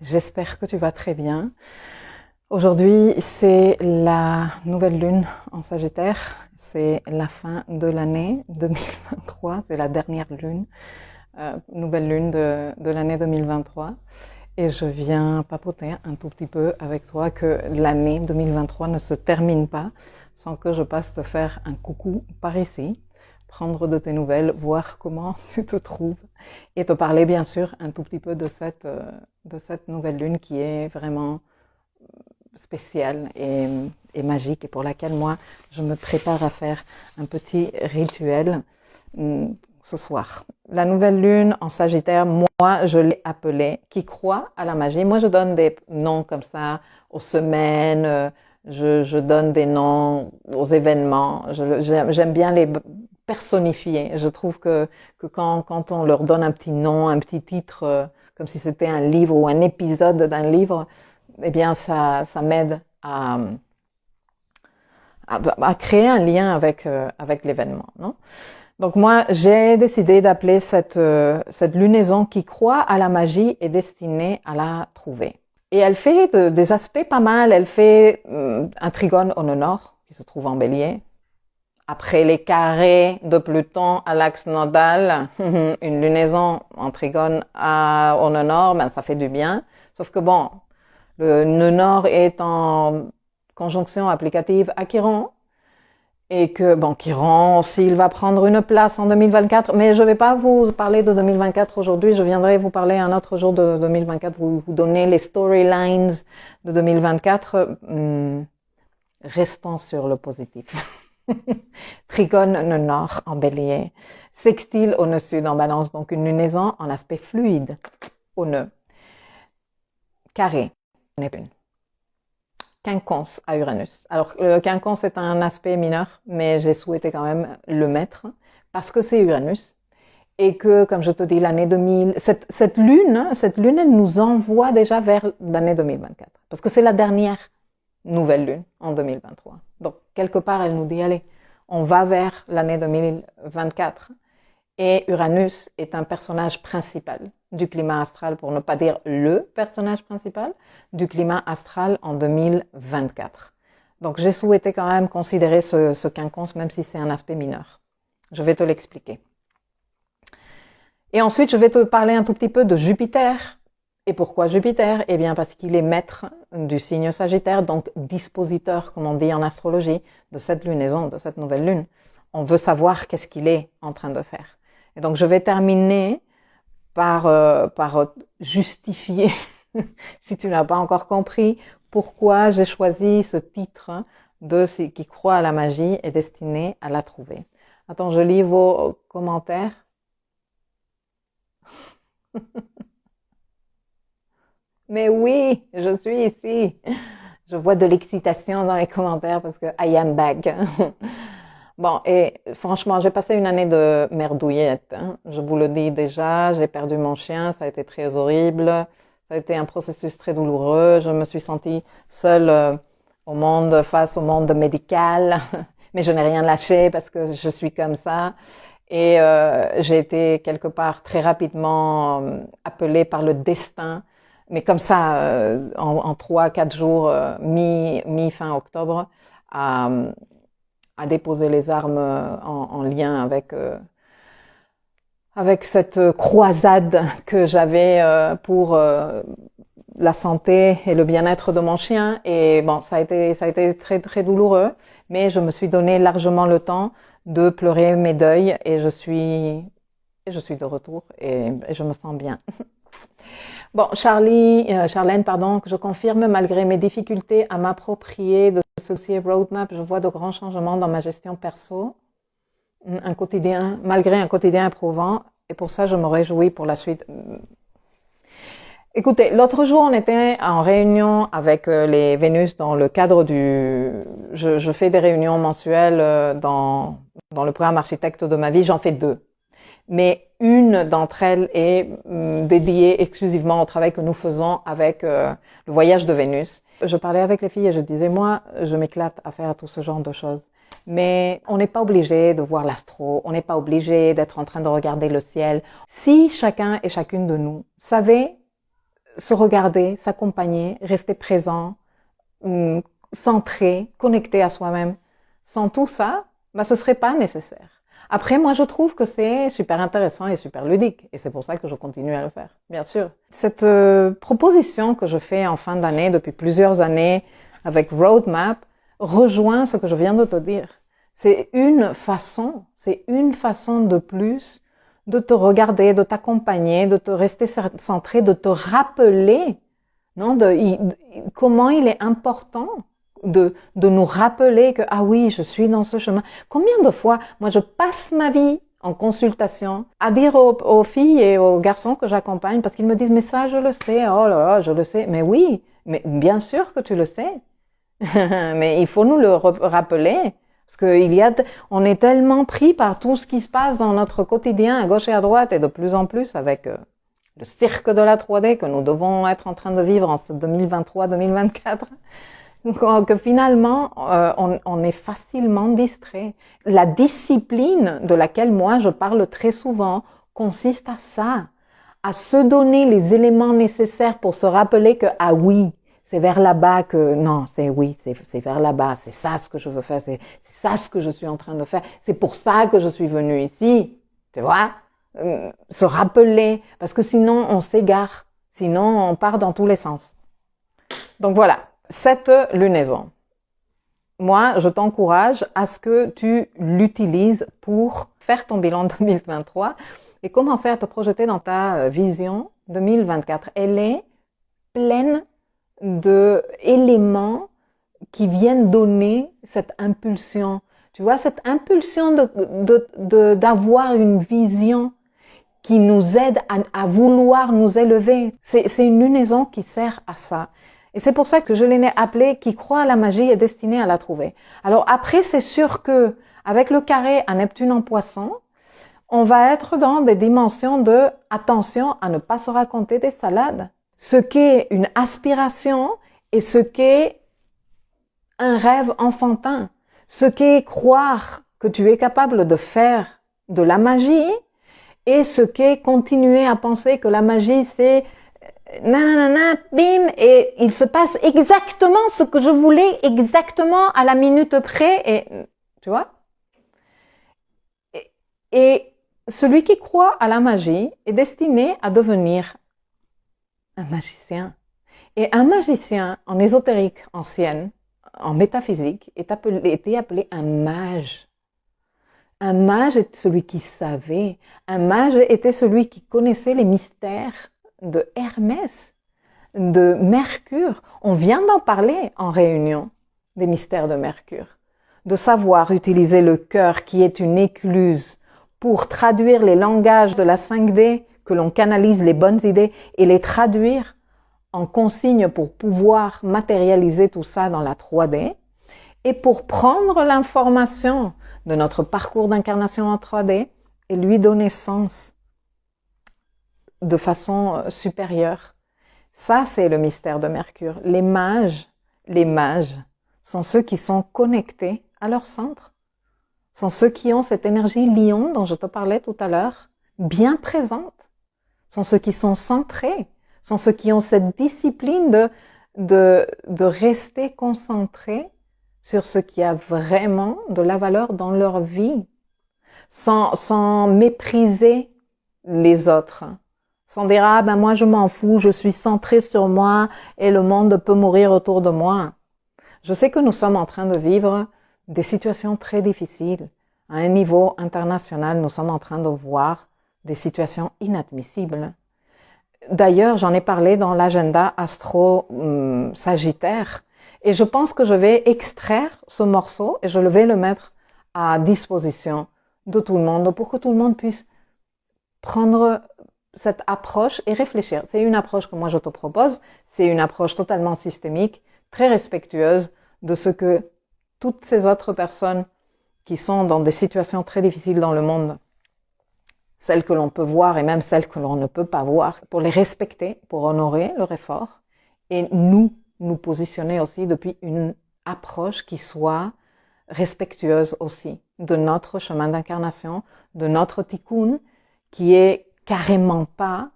J'espère que tu vas très bien. Aujourd'hui, c'est la nouvelle lune en Sagittaire. C'est la fin de l'année 2023. C'est la dernière lune, nouvelle lune de l'année 2023. Et je viens papoter un tout petit peu avec toi que l'année 2023 ne se termine pas sans que je passe te faire un coucou par ici, prendre de tes nouvelles, voir comment tu te trouves et te parler bien sûr un tout petit peu de cette nouvelle lune qui est vraiment spéciale et magique et pour laquelle moi je me prépare à faire un petit rituel ce soir. La nouvelle lune en Sagittaire, moi je l'ai appelée qui croit à la magie. Moi je donne des noms comme ça aux semaines, je donne des noms aux événements. J'aime bien les personnifier. Je trouve que quand on leur donne un petit nom, un petit titre, comme si c'était un livre ou un épisode d'un livre, eh bien ça m'aide à créer un lien avec l'événement, non? Donc moi, j'ai décidé d'appeler cette lunaison qui croit à la magie est destinée à la trouver. Et elle fait des aspects pas mal. Elle fait un trigone au nœud nord, qui se trouve en bélier. Après les carrés de Pluton à l'axe nodal, une lunaison en trigone au nœud nord, ben ça fait du bien. Sauf que bon, le nœud nord est en conjonction applicative à Chiron. Et que, bon, Chiron, s'il va prendre une place en 2024, mais je ne vais pas vous parler de 2024 aujourd'hui, je viendrai vous parler un autre jour de 2024, vous donner les storylines de 2024, restons sur le positif. Trigone nœud nord en bélier, sextile au nœud sud en balance, donc une lunaison en aspect fluide au nœud, carré, Neptune. Quinconce à Uranus. Alors, le quinconce est un aspect mineur, mais j'ai souhaité quand même le mettre parce que c'est Uranus et que, comme je te dis, l'année 2000, cette lune, elle nous envoie déjà vers l'année 2024 parce que c'est la dernière nouvelle lune en 2023. Donc, quelque part, elle nous dit, allez, on va vers l'année 2024. Et Uranus est un personnage principal du climat astral, pour ne pas dire le personnage principal du climat astral en 2024. Donc j'ai souhaité quand même considérer ce quinconce, même si c'est un aspect mineur. Je vais te l'expliquer. Et ensuite, je vais te parler un tout petit peu de Jupiter. Et pourquoi Jupiter? Eh bien parce qu'il est maître du signe Sagittaire, donc dispositeur, comme on dit en astrologie, de cette lunaison, de cette nouvelle lune. On veut savoir qu'est-ce qu'il est en train de faire. Et donc je vais terminer par justifier, si tu n'as pas encore compris, pourquoi j'ai choisi ce titre de ce qui croit à la magie est destiné à la trouver. Attends, je lis vos commentaires. Mais oui, je suis ici. Je vois de l'excitation dans les commentaires parce que I am back. Bon, et franchement, j'ai passé une année de merdouillette. Hein. Je vous le dis déjà, j'ai perdu mon chien, ça a été très horrible. Ça a été un processus très douloureux. Je me suis sentie seule au monde, face au monde médical. Mais je n'ai rien lâché parce que je suis comme ça. Et j'ai été quelque part très rapidement appelée par le destin. Mais comme ça, en 3-4 jours, mi-fin octobre, à déposer les armes en lien avec cette croisade que j'avais pour la santé et le bien-être de mon chien. Et bon, ça a été très très douloureux, mais je me suis donné largement le temps de pleurer mes deuils et je suis de retour et je me sens bien. Bon, Charlène, pardon, je confirme, malgré mes difficultés à m'approprier de ce roadmap, je vois de grands changements dans ma gestion perso, malgré un quotidien éprouvant, et pour ça, je me réjouis pour la suite. Écoutez, l'autre jour, on était en réunion avec les Vénus dans le cadre je fais des réunions mensuelles dans le programme Architecte de ma vie, j'en fais 2. Mais une d'entre elles est dédiée exclusivement au travail que nous faisons avec le voyage de Vénus. Je parlais avec les filles et je disais, moi, je m'éclate à faire tout ce genre de choses. Mais on n'est pas obligé de voir l'astro, on n'est pas obligé d'être en train de regarder le ciel. Si chacun et chacune de nous savait se regarder, s'accompagner, rester présent, centré, connecté à soi-même. Sans tout ça, ce serait pas nécessaire. Après, moi, je trouve que c'est super intéressant et super ludique. Et c'est pour ça que je continue à le faire, bien sûr. Cette proposition que je fais en fin d'année, depuis plusieurs années, avec Roadmap, rejoint ce que je viens de te dire. C'est une façon de plus de te regarder, de t'accompagner, de te rester centré, de te rappeler, non, comment il est important de nous rappeler que, ah oui, je suis dans ce chemin. Combien de fois, moi, je passe ma vie en consultation à dire aux filles et aux garçons que j'accompagne, parce qu'ils me disent, mais ça, je le sais, oh là là, je le sais. Mais oui, mais bien sûr que tu le sais. Mais il faut nous le rappeler. Parce que on est tellement pris par tout ce qui se passe dans notre quotidien, à gauche et à droite, et de plus en plus avec le cirque de la 3D que nous devons être en train de vivre en 2023-2024. Que finalement, on est facilement distrait. La discipline de laquelle moi je parle très souvent consiste à ça, à se donner les éléments nécessaires pour se rappeler que, ah oui, c'est vers là-bas que, non, c'est vers là-bas, c'est ça ce que je veux faire, c'est ça ce que je suis en train de faire, c'est pour ça que je suis venue ici, tu vois, se rappeler, parce que sinon on s'égare, sinon on part dans tous les sens. Donc voilà. Cette lunaison, moi, je t'encourage à ce que tu l'utilises pour faire ton bilan 2023 et commencer à te projeter dans ta vision 2024. Elle est pleine d'éléments qui viennent donner cette impulsion. Tu vois, cette impulsion d'avoir une vision qui nous aide à vouloir nous élever. C'est une lunaison qui sert à ça. Et c'est pour ça que je l'ai appelée « Qui croit à la magie est destiné à la trouver ». Alors après, c'est sûr que avec le carré à Neptune en Poisson, on va être dans des dimensions de « attention à ne pas se raconter des salades ». Ce qu'est une aspiration et ce qu'est un rêve enfantin. Ce qu'est croire que tu es capable de faire de la magie et ce qu'est continuer à penser que la magie c'est nanana, bim, et il se passe exactement ce que je voulais, exactement à la minute près, et tu vois. Et celui qui croit à la magie est destiné à devenir un magicien. Et un magicien en ésotérique ancienne, en métaphysique, était appelé un mage. Un mage était celui qui savait. Un mage était celui qui connaissait les mystères de Hermès, de Mercure. On vient d'en parler en réunion, des mystères de Mercure. De savoir utiliser le cœur qui est une écluse pour traduire les langages de la 5D, que l'on canalise les bonnes idées et les traduire en consignes pour pouvoir matérialiser tout ça dans la 3D et pour prendre l'information de notre parcours d'incarnation en 3D et lui donner sens de façon supérieure. Ça, c'est le mystère de Mercure. Les mages sont ceux qui sont connectés à leur centre, sont ceux qui ont cette énergie lion dont je te parlais tout à l'heure, bien présente, sont ceux qui sont centrés, sont ceux qui ont cette discipline de rester concentrés sur ce qui a vraiment de la valeur dans leur vie, sans mépriser les autres. Sans dire, ah ben moi je m'en fous, je suis centré sur moi et le monde peut mourir autour de moi. Je sais que nous sommes en train de vivre des situations très difficiles. À un niveau international, nous sommes en train de voir des situations inadmissibles. D'ailleurs, j'en ai parlé dans l'agenda Astro Sagittaire et je pense que je vais extraire ce morceau et je vais le mettre à disposition de tout le monde pour que tout le monde puisse prendre cette approche et réfléchir. C'est une approche que moi je te propose, c'est une approche totalement systémique, très respectueuse de ce que toutes ces autres personnes qui sont dans des situations très difficiles dans le monde, celles que l'on peut voir et même celles que l'on ne peut pas voir, pour les respecter, pour honorer leur effort et nous positionner aussi depuis une approche qui soit respectueuse aussi de notre chemin d'incarnation, de notre tikkun, qui est carrément pas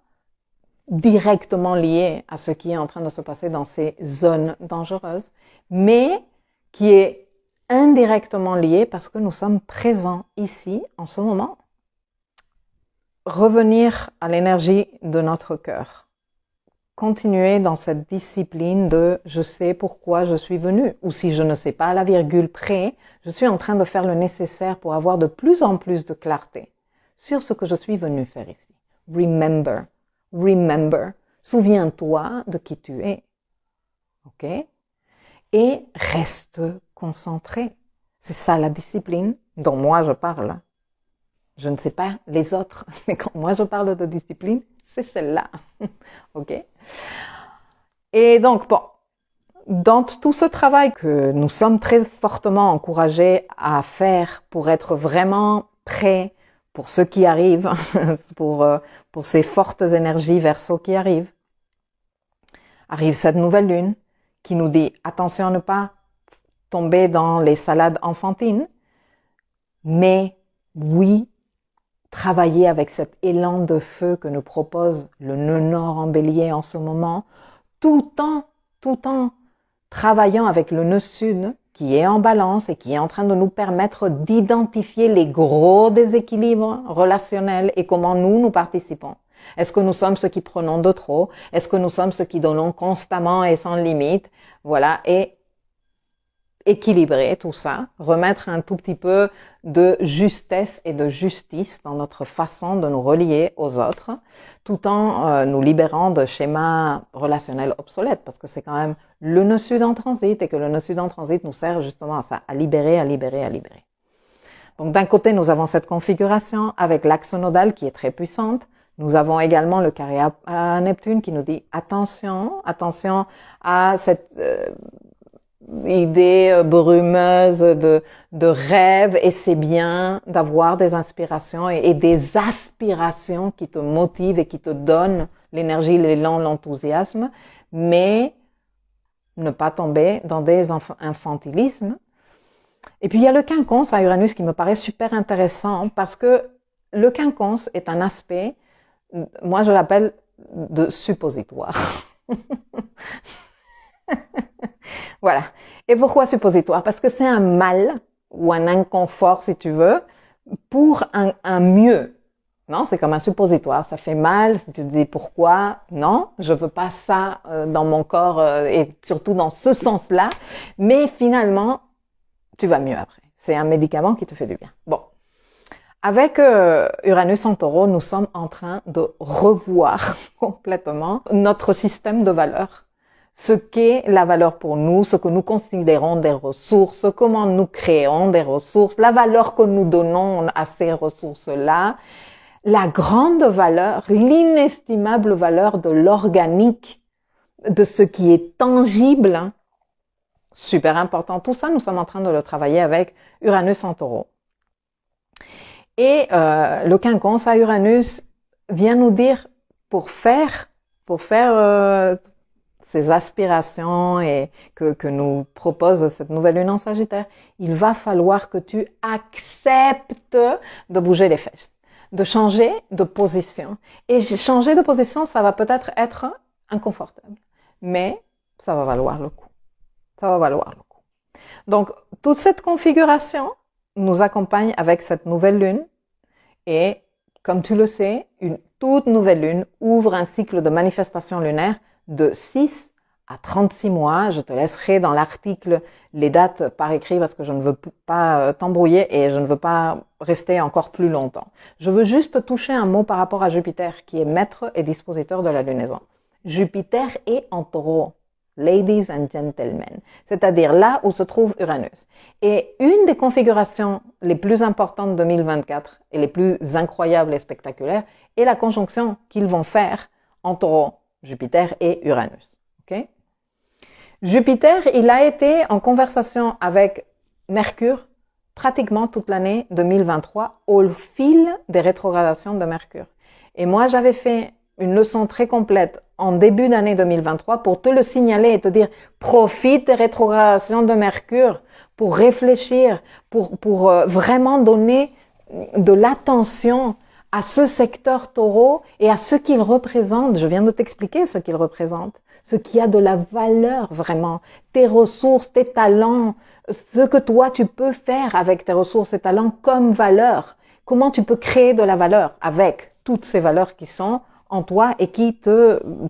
directement lié à ce qui est en train de se passer dans ces zones dangereuses, mais qui est indirectement lié parce que nous sommes présents ici, en ce moment. Revenir à l'énergie de notre cœur. Continuer dans cette discipline de « je sais pourquoi je suis venu » ou si je ne sais pas à la virgule près, je suis en train de faire le nécessaire pour avoir de plus en plus de clarté sur ce que je suis venu faire ici. Remember, remember, souviens-toi de qui tu es. Ok? Et reste concentré. C'est ça la discipline dont moi je parle. Je ne sais pas les autres, mais quand moi je parle de discipline, c'est celle-là. Ok? Et donc, bon, dans tout ce travail que nous sommes très fortement encouragés à faire pour être vraiment prêts pour ce qui arrive, pour ces fortes énergies Verseau qui arrivent, arrive cette nouvelle lune qui nous dit attention à ne pas tomber dans les salades enfantines, mais oui, travailler avec cet élan de feu que nous propose le nœud nord en bélier en ce moment, tout en travaillant avec le nœud sud qui est en balance et qui est en train de nous permettre d'identifier les gros déséquilibres relationnels et comment nous participons. Est-ce que nous sommes ceux qui prenons de trop? Est-ce que nous sommes ceux qui donnons constamment et sans limite? Voilà, et équilibrer tout ça, remettre un tout petit peu de justesse et de justice dans notre façon de nous relier aux autres, tout en nous libérant de schémas relationnels obsolètes, parce que c'est quand même le nœud sud en transit, et que le nœud sud en transit nous sert justement à ça, à libérer. Donc d'un côté, nous avons cette configuration avec l'axe nodal qui est très puissante. Nous avons également le carré à Neptune qui nous dit attention à cette idée brumeuse de rêve, et c'est bien d'avoir des inspirations et des aspirations qui te motivent et qui te donnent l'énergie, l'élan, l'enthousiasme, mais ne pas tomber dans des infantilismes. Et puis il y a le quinconce à Uranus qui me paraît super intéressant parce que le quinconce est un aspect, moi je l'appelle de suppositoire. Voilà. Et pourquoi suppositoire? Parce que c'est un mal ou un inconfort, si tu veux, pour un mieux. Non, c'est comme un suppositoire. Ça fait mal. Tu te dis pourquoi? Non, je veux pas ça dans mon corps et surtout dans ce sens-là. Mais finalement, tu vas mieux après. C'est un médicament qui te fait du bien. Bon. Avec Uranus en Taureau, nous sommes en train de revoir complètement notre système de valeurs. Ce qu'est la valeur pour nous, ce que nous considérons des ressources, comment nous créons des ressources, la valeur que nous donnons à ces ressources-là, la grande valeur, l'inestimable valeur de l'organique, de ce qui est tangible, super important. Tout ça, nous sommes en train de le travailler avec Uranus en Taureau. Et le quinconce à Uranus vient nous dire pour faire ces aspirations et que nous propose cette nouvelle lune en Sagittaire, il va falloir que tu acceptes de bouger les fesses, de changer de position. Et changer de position, ça va peut-être être inconfortable, mais ça va valoir le coup. Ça va valoir le coup. Donc, toute cette configuration nous accompagne avec cette nouvelle lune et, comme tu le sais, une toute nouvelle lune ouvre un cycle de manifestation lunaire de 6 à 36 mois. Je te laisserai dans l'article les dates par écrit parce que je ne veux pas t'embrouiller et je ne veux pas rester encore plus longtemps. Je veux juste toucher un mot par rapport à Jupiter qui est maître et dispositeur de la lunaison. Jupiter est en Taureau, ladies and gentlemen, c'est-à-dire là où se trouve Uranus. Et une des configurations les plus importantes de 2024 et les plus incroyables et spectaculaires est la conjonction qu'ils vont faire en Taureau, Jupiter et Uranus. Okay? Jupiter, il a été en conversation avec Mercure pratiquement toute l'année 2023 au fil des rétrogradations de Mercure. Et moi, j'avais fait une leçon très complète en début d'année 2023 pour te le signaler et te dire profite des rétrogradations de Mercure pour réfléchir, pour vraiment donner de l'attention à ce secteur taureau et à ce qu'il représente. Je viens de t'expliquer ce qu'il représente, ce qui a de la valeur vraiment, tes ressources, tes talents, ce que toi tu peux faire avec tes ressources et talents comme valeur. Comment tu peux créer de la valeur avec toutes ces valeurs qui sont en toi et qui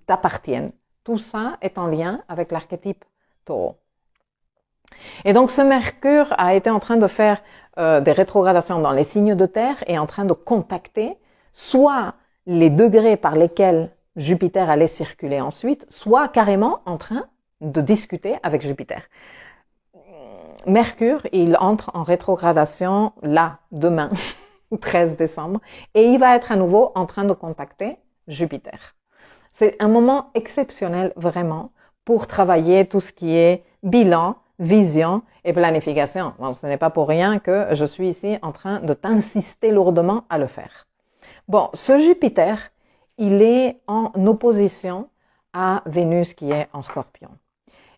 t'appartiennent. Tout ça est en lien avec l'archétype taureau. Et donc ce Mercure a été en train de faire des rétrogradations dans les signes de terre et en train de contacter soit les degrés par lesquels Jupiter allait circuler ensuite, soit carrément en train de discuter avec Jupiter. Mercure, il entre en rétrogradation là, demain, 13 décembre, et il va être à nouveau en train de contacter Jupiter. C'est un moment exceptionnel vraiment pour travailler tout ce qui est bilan, vision et planification. Bon, ce n'est pas pour rien que je suis ici en train de t'insister lourdement à le faire. Bon, ce Jupiter, il est en opposition à Vénus qui est en Scorpion.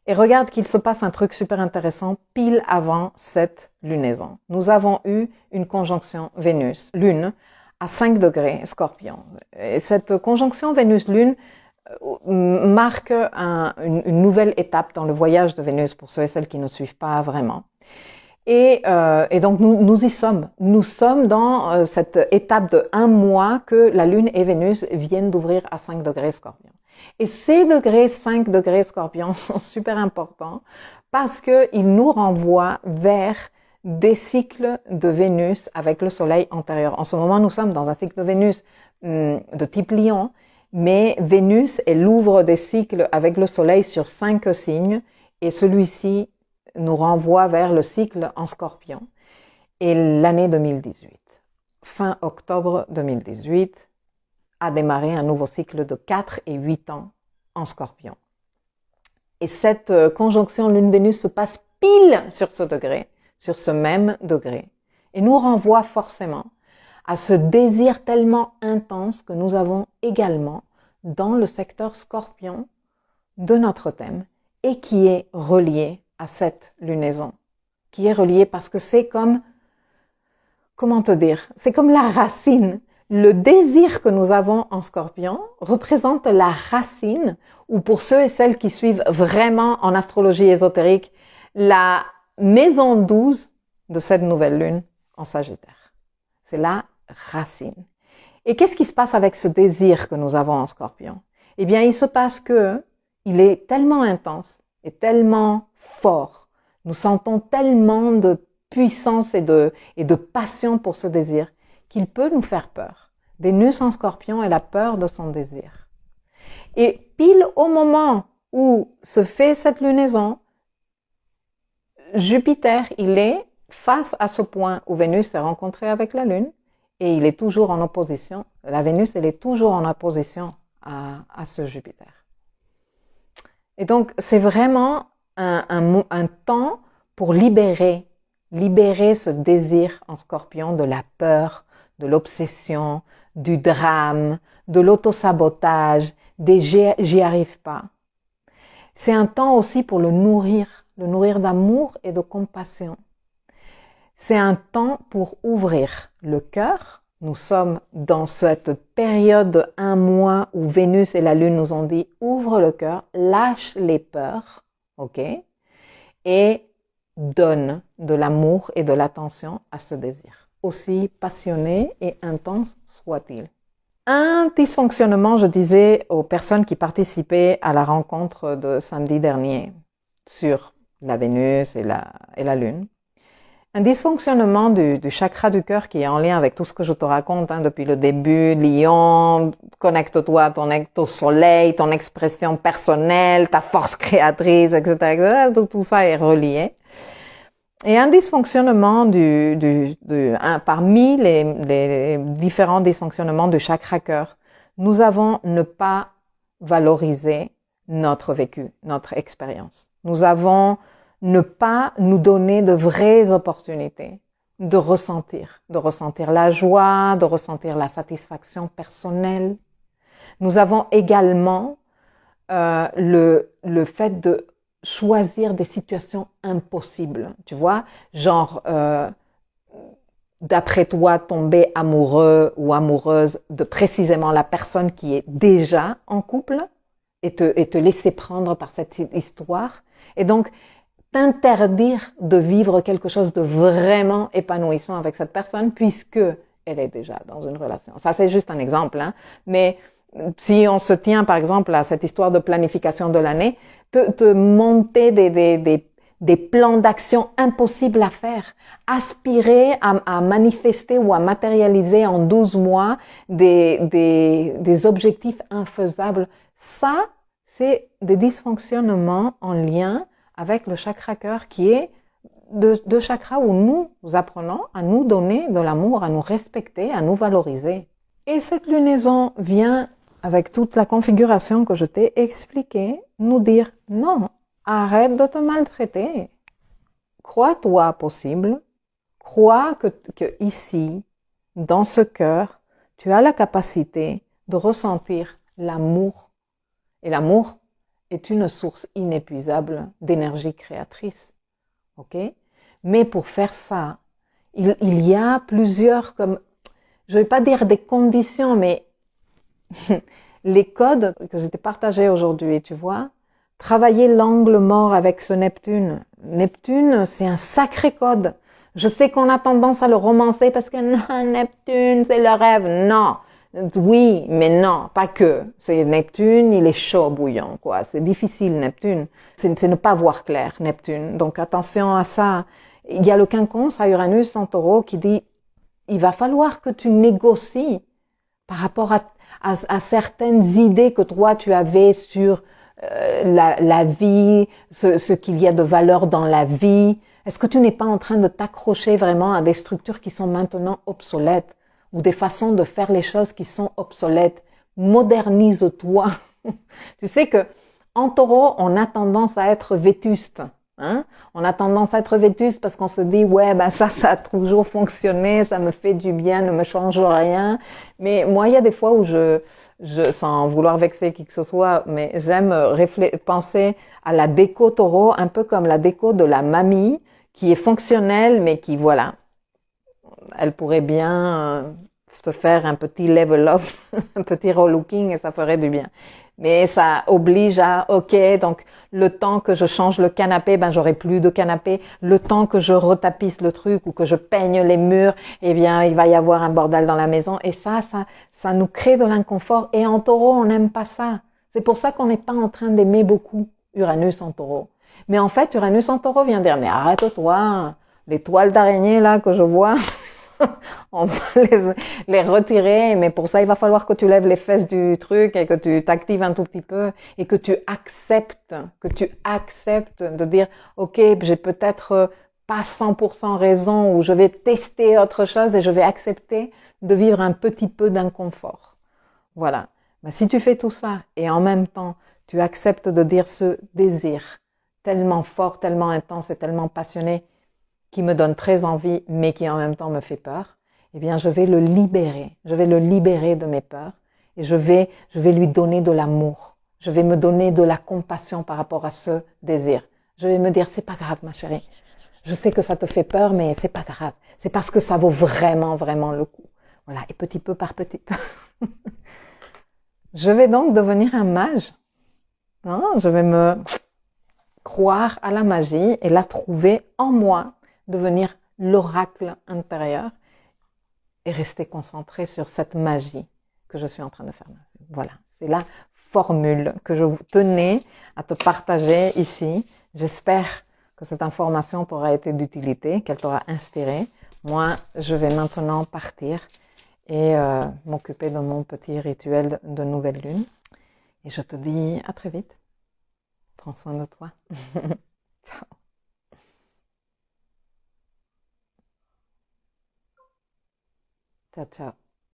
Et regarde qu'il se passe un truc super intéressant pile avant cette lunaison. Nous avons eu une conjonction Vénus-Lune à 5 degrés Scorpion. Et cette conjonction Vénus-Lune marque une nouvelle étape dans le voyage de Vénus pour ceux et celles qui ne suivent pas vraiment. Et donc nous y sommes. Nous sommes dans cette étape de 1 mois que la Lune et Vénus viennent d'ouvrir à 5 degrés Scorpion. Et ces degrés 5 degrés Scorpion sont super importants parce qu'ils nous renvoient vers des cycles de Vénus avec le Soleil antérieur. En ce moment, nous sommes dans un cycle de Vénus de type Lion, mais Vénus, elle ouvre des cycles avec le Soleil sur 5 signes et celui-ci nous renvoie vers le cycle en Scorpion. Et l'année 2018, fin octobre 2018, a démarré un nouveau cycle de 4 et 8 ans en Scorpion. Et cette conjonction Lune-Vénus se passe pile sur ce degré, sur ce même degré, et nous renvoie forcément à ce désir tellement intense que nous avons également dans le secteur Scorpion de notre thème et qui est relié à cette lunaison, qui est relié parce que c'est comme, comment te dire, c'est comme la racine. Le désir que nous avons en Scorpion représente la racine, ou pour ceux et celles qui suivent vraiment en astrologie ésotérique, la maison 12 de cette nouvelle lune en Sagittaire. C'est la racine. Et qu'est-ce qui se passe avec ce désir que nous avons en Scorpion? Eh bien, il se passe que il est tellement intense et tellement fort. Nous sentons tellement de puissance et de passion pour ce désir qu'il peut nous faire peur. Vénus en Scorpion est la peur de son désir. Et pile au moment où se fait cette lunaison, Jupiter, il est face à ce point où Vénus s'est rencontrée avec la Lune et il est toujours en opposition. La Vénus, elle est toujours en opposition à ce Jupiter. Et donc, c'est vraiment un temps pour libérer ce désir en Scorpion de la peur, de l'obsession, du drame, de l'autosabotage, des j'y arrive pas. C'est un temps aussi pour le nourrir d'amour et de compassion. C'est un temps pour ouvrir le cœur. Nous sommes dans cette période de 1 mois où Vénus et la Lune nous ont dit ouvre le cœur, lâche les peurs, ok, et donne de l'amour et de l'attention à ce désir, aussi passionné et intense soit-il. Un dysfonctionnement, je disais aux personnes qui participaient à la rencontre de samedi dernier sur la Vénus et la Lune, un dysfonctionnement du chakra du cœur qui est en lien avec tout ce que je te raconte depuis le début, Lion, connecte-toi au soleil, ton expression personnelle, ta force créatrice, etc. Tout ça est relié. Et un dysfonctionnement parmi les différents dysfonctionnements du chakra cœur, nous avons ne pas valoriser notre vécu, notre expérience. Nous avons ne pas nous donner de vraies opportunités de ressentir la joie, de ressentir la satisfaction personnelle. Nous avons également le fait de choisir des situations impossibles, tu vois, genre d'après toi, tomber amoureux ou amoureuse de précisément la personne qui est déjà en couple et te laisser prendre par cette histoire. Et donc, t'interdire de vivre quelque chose de vraiment épanouissant avec cette personne puisque elle est déjà dans une relation. Ça, c'est juste un exemple, hein. Mais si on se tient, par exemple, à cette histoire de planification de l'année, te monter des plans d'action impossibles à faire, aspirer à manifester ou à matérialiser en 12 mois des objectifs infaisables, ça, c'est des dysfonctionnements en lien avec le chakra cœur qui est de chakra où nous apprenons à nous donner de l'amour, à nous respecter, à nous valoriser. Et cette lunaison vient, avec toute la configuration que je t'ai expliquée, nous dire non, arrête de te maltraiter. Crois-toi possible, crois que ici, dans ce cœur, tu as la capacité de ressentir l'amour. Et l'amour est une source inépuisable d'énergie créatrice. Ok? Mais pour faire ça, il y a plusieurs, comme, je ne vais pas dire des conditions, mais les codes que je t'ai partagés aujourd'hui, tu vois, travailler l'angle mort avec ce Neptune. Neptune, c'est un sacré code. Je sais qu'on a tendance à le romancer parce que non, Neptune, c'est le rêve. Non. Oui, mais non, pas que. C'est Neptune, il est chaud bouillant, quoi. C'est difficile, Neptune. C'est ne pas voir clair, Neptune. Donc attention à ça. Il y a le quinconce à Uranus en Taureau qui dit, il va falloir que tu négocies par rapport à certaines idées que toi tu avais sur la vie, ce qu'il y a de valeur dans la vie. Est-ce que tu n'es pas en train de t'accrocher vraiment à des structures qui sont maintenant obsolètes ou des façons de faire les choses qui sont obsolètes? Modernise-toi. Tu sais que en Taureau, on a tendance à être vétuste. Hein? On a tendance à être vétuste parce qu'on se dit ouais ben ça a toujours fonctionné, ça me fait du bien, ne me change rien. Mais moi il y a des fois où je sans vouloir vexer qui que ce soit, mais j'aime penser à la déco Taureau un peu comme la déco de la mamie qui est fonctionnelle mais qui voilà, elle pourrait bien se faire un petit level up, un petit relooking et ça ferait du bien. Mais ça oblige à, ok, donc le temps que je change le canapé, ben j'aurai plus de canapé. Le temps que je retapisse le truc ou que je peigne les murs, eh bien il va y avoir un bordel dans la maison. Et ça nous crée de l'inconfort. Et en Taureau, on n'aime pas ça. C'est pour ça qu'on n'est pas en train d'aimer beaucoup Uranus en Taureau. Mais en fait, Uranus en Taureau vient dire, mais arrête-toi, les toiles d'araignée là que je vois, on va les retirer, mais pour ça, il va falloir que tu lèves les fesses du truc et que tu t'actives un tout petit peu et que tu acceptes de dire, ok, j'ai peut-être pas 100% raison ou je vais tester autre chose et je vais accepter de vivre un petit peu d'inconfort. Voilà. Ben, si tu fais tout ça et en même temps, tu acceptes de dire ce désir tellement fort, tellement intense et tellement passionné qui me donne très envie, mais qui en même temps me fait peur, eh bien, je vais le libérer. Je vais le libérer de mes peurs et je vais lui donner de l'amour. Je vais me donner de la compassion par rapport à ce désir. Je vais me dire, c'est pas grave, ma chérie. Je sais que ça te fait peur, mais c'est pas grave. C'est parce que ça vaut vraiment, vraiment le coup. Voilà. Et petit peu par petit peu. Je vais donc devenir un mage. Non, je vais me croire à la magie et la trouver en moi, devenir l'oracle intérieur et rester concentré sur cette magie que je suis en train de faire. Voilà, c'est la formule que je tenais à te partager ici. J'espère que cette information t'aura été d'utilité, qu'elle t'aura inspiré. Moi, je vais maintenant partir et m'occuper de mon petit rituel de nouvelle lune. Et je te dis à très vite. Prends soin de toi. Ciao. Ciao, ciao.